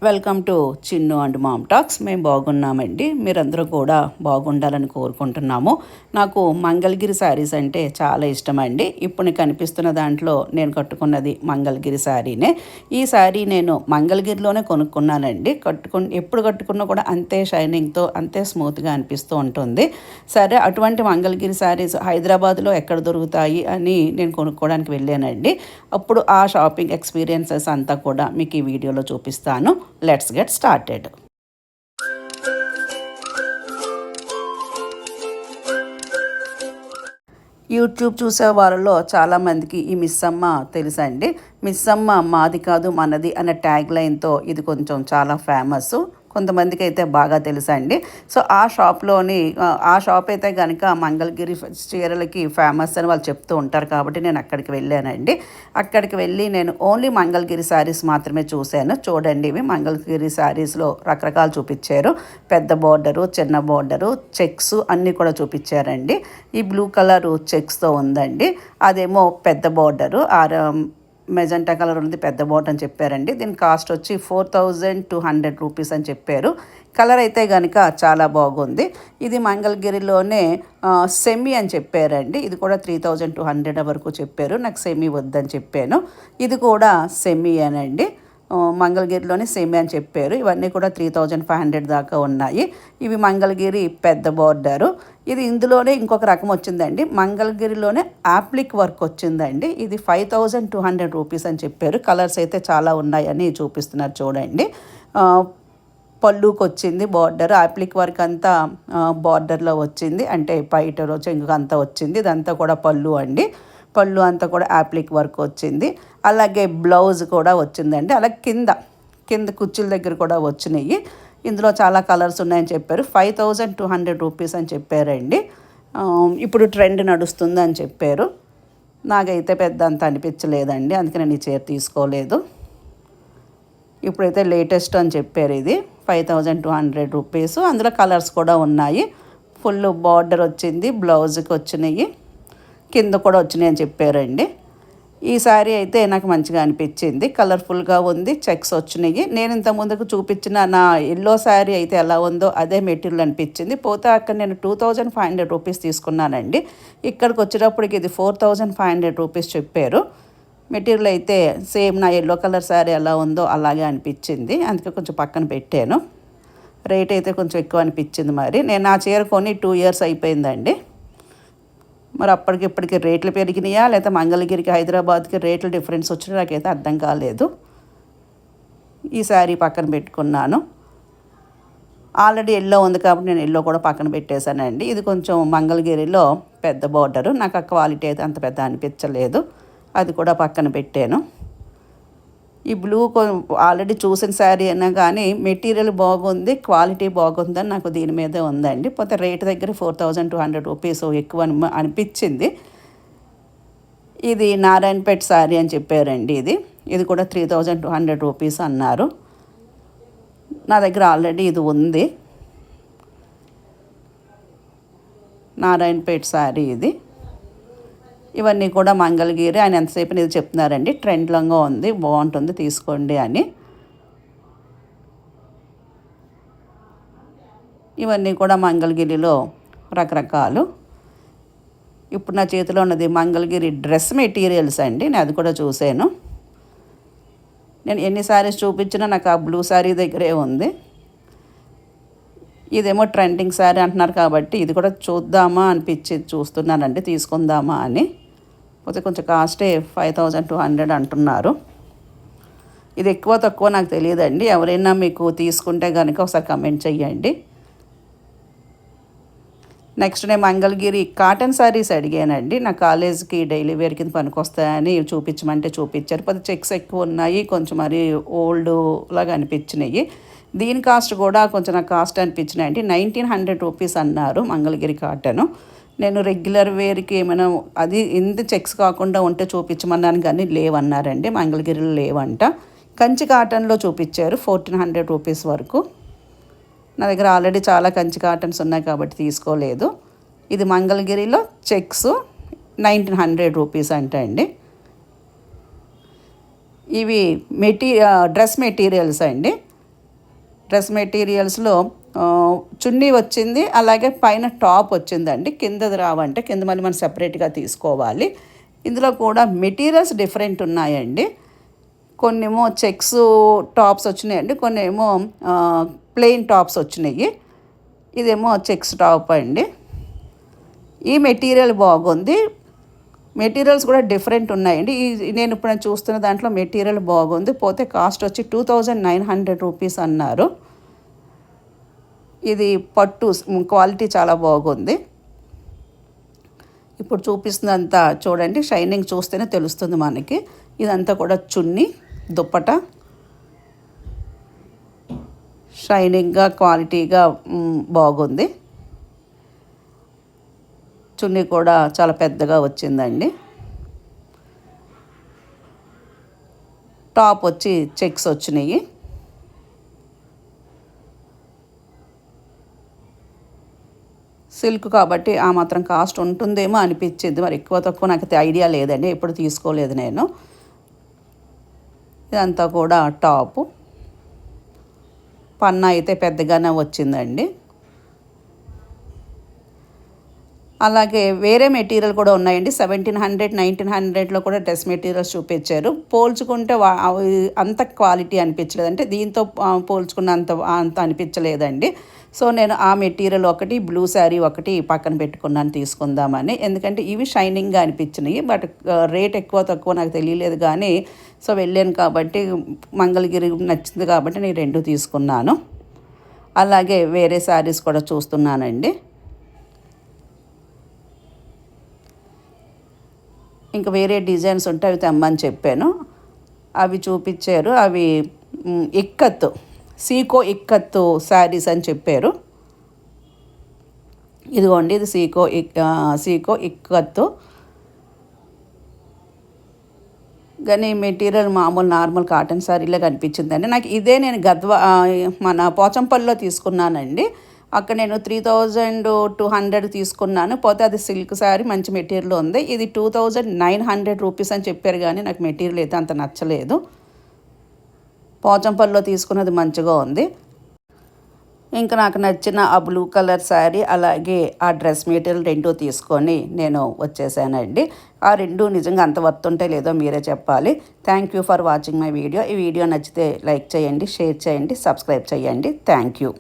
Welcome to Chinnu and mom talks. మేము బాగున్నామండి. మీరందరూ కూడా బాగుండాలని కోరుకుంటున్నాము. నాకు మంగళగిరి శారీస్ అంటే చాలా ఇష్టం అండి. ఇప్పుడు నీకు కనిపిస్తున్న దాంట్లో నేను కట్టుకున్నది మంగళగిరి శారీనే. ఈ శారీ నేను మంగళగిరిలోనే కొనుక్కున్నానండి. ఎప్పుడు కట్టుకున్నా కూడా అంతే షైనింగ్తో అంతే స్మూత్గా అనిపిస్తూ ఉంటుంది. సరే, అటువంటి మంగళగిరి శారీస్ హైదరాబాద్లో ఎక్కడ దొరుకుతాయి అని నేను కొనుక్కోవడానికి వెళ్ళానండి. అప్పుడు ఆ షాపింగ్ ఎక్స్పీరియన్సెస్ అంతా కూడా మీకు ఈ వీడియోలో చూపిస్తాను. Let's get started. యూట్యూబ్ చూసే వాళ్ళలో చాలామందికి ఈ మిస్సమ్మ తెలుసండి. మిస్సమ్మ మాది కాదు మనది అనే ట్యాగ్ లైన్తో ఇది కొంచెం చాలా ఫేమస్. కొంతమందికి అయితే బాగా తెలుసండి. సో ఆ షాప్ అయితే కనుక మంగళగిరి చీరలకి ఫేమస్ అని వాళ్ళు చెప్తూ ఉంటారు కాబట్టి నేను అక్కడికి వెళ్ళానండి. అక్కడికి వెళ్ళి నేను ఓన్లీ మంగళగిరి శారీస్ మాత్రమే చూశాను. చూడండి, ఇవి మంగళగిరి శారీస్లో రకరకాలు చూపించారు. పెద్ద బోర్డరు, చిన్న బోర్డరు, చెక్స్ అన్నీ కూడా చూపించారండి. ఈ బ్లూ కలరు చెక్స్తో ఉందండి. అదేమో పెద్ద బోర్డరు, మెజెంటా కలర్ ఉంది, పెద్ద బోట్ అని చెప్పారండి. దీని కాస్ట్ వచ్చి 4200 రూపీస్ అని చెప్పారు. కలర్ అయితే కనుక చాలా బాగుంది. ఇది మంగళగిరిలోనే సెమీ అని చెప్పారండి. ఇది కూడా 3200 వరకు చెప్పారు. నాకు సెమీ వద్దని చెప్పాను. ఇది కూడా సెమీ అనండి. మంగళగిరిలోనే సెమీ అని చెప్పారు. ఇవన్నీ కూడా 3500 దాకా ఉన్నాయి. ఇవి మంగళగిరి పెద్ద బోర్డరు. ఇది ఇందులోనే ఇంకొక రకం వచ్చిందండి. మంగళగిరిలోనే యాప్లిక్ వర్క్ వచ్చిందండి. ఇది 5200 రూపీస్ అని చెప్పారు. కలర్స్ అయితే చాలా ఉన్నాయని చూపిస్తున్నారు చూడండి. పళ్ళుకి వచ్చింది బార్డర్, యాప్లిక్ వర్క్ అంతా బార్డర్లో వచ్చింది. అంటే పైటలో చెంగు అంతా వచ్చింది. ఇదంతా కూడా పళ్ళు అండి. పళ్ళు అంతా కూడా యాప్లిక్ వర్క్ వచ్చింది. అలాగే బ్లౌజ్ కూడా వచ్చిందండి. అలాగే కింద కుచ్చుల దగ్గర కూడా వచ్చినాయి. ఇందులో చాలా కలర్స్ ఉన్నాయని చెప్పారు. 5200 రూపీస్ అని చెప్పారండి. ఇప్పుడు ట్రెండ్ నడుస్తుంది అని చెప్పారు. నాకైతే పెద్ద అంత అనిపించలేదండి, అందుకే నేను ఈ చీర తీసుకోలేదు. ఇప్పుడైతే లేటెస్ట్ అని చెప్పారు. ఇది 5200 రూపీస్. అందులో కలర్స్ కూడా ఉన్నాయి. ఫుల్ బార్డర్ వచ్చింది, బ్లౌజ్కి వచ్చినాయి, కింద కూడా వచ్చినాయి అని చెప్పారండి. ఈ శారీ అయితే నాకు మంచిగా అనిపించింది. కలర్ఫుల్గా ఉంది, చెక్స్ వచ్చినాయి. నేను ఇంత ముందుకు చూపించిన నా ఎల్లో శారీ అయితే ఎలా ఉందో అదే మెటీరియల్ అనిపించింది. పోతే అక్కడ నేను 2500 రూపీస్ తీసుకున్నానండి. ఇక్కడికి వచ్చేటప్పటికి ఇది 4500 రూపీస్ చెప్పారు. మెటీరియల్ అయితే సేమ్ నా ఎల్లో కలర్ శారీ ఎలా ఉందో అలాగే అనిపించింది. అందుకే కొంచెం పక్కన పెట్టాను. రేట్ అయితే కొంచెం ఎక్కువ అనిపించింది. మరి నేను ఆ చీర కొని 2 years అయిపోయిందండి. మరి అప్పటికిప్పటికి రేట్లు పెరిగినాయా లేదా మంగళగిరికి హైదరాబాద్కి రేట్లు డిఫరెన్స్ వచ్చినా నాకైతే అర్థం కాలేదు. ఈ శారీ పక్కన పెట్టుకున్నాను. ఆల్రెడీ ఎల్లో ఉంది కాబట్టి నేను ఎల్లో కూడా పక్కన పెట్టేశానండి. ఇది కొంచెం మంగళగిరిలో పెద్ద బార్డరు. నాకు ఆ క్వాలిటీ అయితే అంత పెద్ద అనిపించలేదు. అది కూడా పక్కన పెట్టాను. ఈ బ్లూ ఆల్రెడీ చూసిన శారీ అయినా కానీ మెటీరియల్ బాగుంది, క్వాలిటీ బాగుందని నాకు దీని మీదే ఉందండి. పోతే రేట్ దగ్గర 4200 రూపీస్ ఎక్కువ అనిపించింది. ఇది నారాయణపేట శారీ అని చెప్పారండి. ఇది కూడా 3200 రూపీస్ అన్నారు. నా దగ్గర ఆల్రెడీ ఇది ఉంది, నారాయణపేట శారీ ఇది. ఇవన్నీ కూడా మంగళగిరి. ఆయన ఎంతసేపు ఇది చెప్తున్నారండి, ట్రెండ్లో ఉంది, బాగుంటుంది, తీసుకోండి అని. ఇవన్నీ కూడా మంగళగిరిలో రకరకాలు. ఇప్పుడు నా చేతిలో ఉన్నది మంగళగిరి డ్రెస్ మెటీరియల్స్ అండి. నేను అది కూడా చూశాను. నేను ఎన్ని శారీస్ చూపించినా నాకు ఆ బ్లూ శారీ దగ్గరే ఉంది. ఇదేమో ట్రెండింగ్ శారీ అంటున్నారు కాబట్టి ఇది కూడా చూద్దామా అనిపించి చూస్తున్నానండి, తీసుకుందామా అని. పోతే కొంచెం కాస్టే 5200 అంటున్నారు. ఇది ఎక్కువ తక్కువ నాకు తెలియదండి. ఎవరైనా మీకు తీసుకుంటే కనుక ఒకసారి కమెంట్ చెయ్యండి. నెక్స్ట్ నేను మంగళగిరి కాటన్ శారీస్ అడిగానండి. నా కాలేజ్కి డైలీ వేర్ కింద పనికొస్తాయని చూపించమంటే చూపించారు. పోతే చెక్స్ ఎక్కువ ఉన్నాయి, కొంచెం మరి ఓల్డ్ లాగా అనిపించినాయి. దీని కాస్ట్ కూడా కొంచెం నాకు కాస్ట్ అనిపించినాయి అండి. 1900 రూపీస్ అన్నారు మంగళగిరి కాటను. నేను రెగ్యులర్ వేర్కి ఏమైనా అది ఎంత చెక్స్ కాకుండా ఉంటే చూపించమన్నాను కానీ లేవన్నారండి. మంగళగిరిలో లేవంట. కంచి కాటన్లో చూపించారు 1400 రూపీస్ వరకు. నా దగ్గర ఆల్రెడీ చాలా కంచి కాటన్స్ ఉన్నాయి కాబట్టి తీసుకోలేదు. ఇది మంగళగిరిలో చెక్స్ 1900 రూపీస్ అంట అండి. ఇవి డ్రెస్ మెటీరియల్స్ అండి. డ్రెస్ మెటీరియల్స్లో చున్నీ వచ్చింది, అలాగే పైన టాప్ వచ్చిందండి. కిందది రావంటే కింద మళ్ళీ మనం సెపరేట్గా తీసుకోవాలి. ఇందులో కూడా మెటీరియల్స్ డిఫరెంట్ ఉన్నాయండి. కొన్నేమో చెక్స్ టాప్స్ వచ్చినాయండి, కొన్ని ఏమో ప్లెయిన్ టాప్స్ వచ్చినాయి. ఇదేమో చెక్స్ టాప్ అండి. ఈ మెటీరియల్ బాగుంది. మెటీరియల్స్ కూడా డిఫరెంట్ ఉన్నాయండి. నేను ఇప్పుడు చూస్తున్న దాంట్లో మెటీరియల్ బాగుంది. పోతే కాస్ట్ వచ్చి 2900 రూపీస్ అన్నారు. ఇది పట్టు క్వాలిటీ చాలా బాగుంది. ఇప్పుడు చూపిస్తుందంతా చూడండి, షైనింగ్ చూస్తేనే తెలుస్తుంది మనకి. ఇదంతా కూడా చున్నీ, దుప్పట షైనింగ్గా క్వాలిటీగా బాగుంది. చున్నీ కూడా చాలా పెద్దగా వచ్చిందండి. టాప్ వచ్చి చెక్స్ వచ్చినాయి. సిల్క్ కాబట్టి ఆ మాత్రం కాస్ట్ ఉంటుందేమో అనిపించింది. మరి ఎక్కువ తక్కువ నాకు ఐడియా లేదండి, ఎప్పుడు తీసుకోలేదు నేను. ఇదంతా కూడా టాపు. పన్నా అయితే పెద్దగానే వచ్చిందండి. అలాగే వేరే మెటీరియల్ కూడా ఉన్నాయండి. 1700, 1900లో కూడా డ్రెస్ మెటీరియల్స్ చూపించారు. పోల్చుకుంటే అవి అంత క్వాలిటీ అనిపించలేదు, అంటే దీంతో పోల్చుకున్న అంత అనిపించలేదండి. సో నేను ఆ మెటీరియల్ ఒకటి, బ్లూ శారీ ఒకటి పక్కన పెట్టుకున్నాను తీసుకుందామని. ఎందుకంటే ఇవి షైనింగ్గా అనిపించినాయి. బట్ రేట్ ఎక్కువ తక్కువ నాకు తెలియలేదు, కానీ సో వెళ్ళాను కాబట్టి మంగళగిరి నచ్చింది కాబట్టి నేను 2 తీసుకున్నాను. అలాగే వేరే శారీస్ కూడా చూస్తున్నానండి. ఇంకా వేరే డిజైన్స్ ఉంటే అవి తెమ్మని చెప్పాను, అవి చూపించారు. అవి ఇక్కత్తు, సీకో ఇక్కత్తు శారీస్ అని చెప్పారు. ఇదిగోండి, ఇది సీకో ఇక్కత్తు. కానీ మెటీరియల్ మామూలు నార్మల్ కాటన్ శారీలో కనిపించిందండి నాకు. ఇదే నేను మన పోచంపల్లిలో తీసుకున్నానండి. అక్కడ నేను 3200 తీసుకున్నాను. పోతే అది సిల్క్ శారీ, మంచి మెటీరియల్ ఉంది. ఇది 2900 రూపీస్ అని చెప్పారు, కానీ నాకు మెటీరియల్ అయితే అంత నచ్చలేదు. పోచంపల్లిలో తీసుకున్నది మంచిగా ఉంది. ఇంకా నాకు నచ్చిన ఆ బ్లూ కలర్ శారీ, అలాగే ఆ డ్రెస్ మెటీరియల్ 2 తీసుకొని నేను వచ్చేసానండి. ఆ 2 నిజంగా అంత వర్త్ ఉంటే లేదో మీరే చెప్పాలి. Thank you for watching my video. ఈ వీడియో నచ్చితే లైక్ చేయండి, షేర్ చేయండి, సబ్స్క్రైబ్ చేయండి. Thank you.